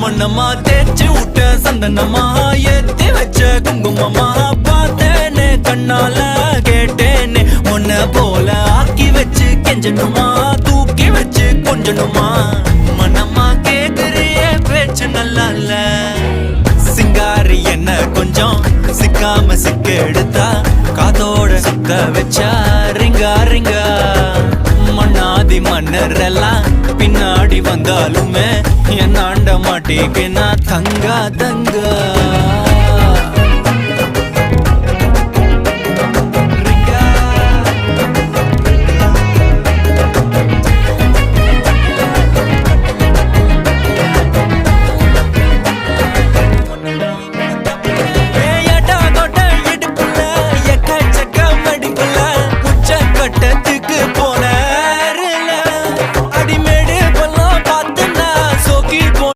மண்ணமா தேய்ச்சி விட்ட சந்தனமா ஏத்தி வச்ச குங்குமமா பார்த்தேனே கண்ணால கேட்டேனே உன்ன போல ஆக்கி வச்சு கெஞ்சணுமா தூக்கி வச்சு கொஞ்சணுமா மனமா கேக்குறிய பேச்சு நல்லா இல்ல சிங்காரி என்ன கொஞ்சம் சிக்காம சிக்க எடுத்தா காதோட சுத்த வச்சா ரிங்கா ரிங்கா மண்ணாதி மன்னர் எல்லாம் பின்னாடி வந்தாலுமே என்னாண்ட மாட்டேங்க நான் தங்கா தங்கா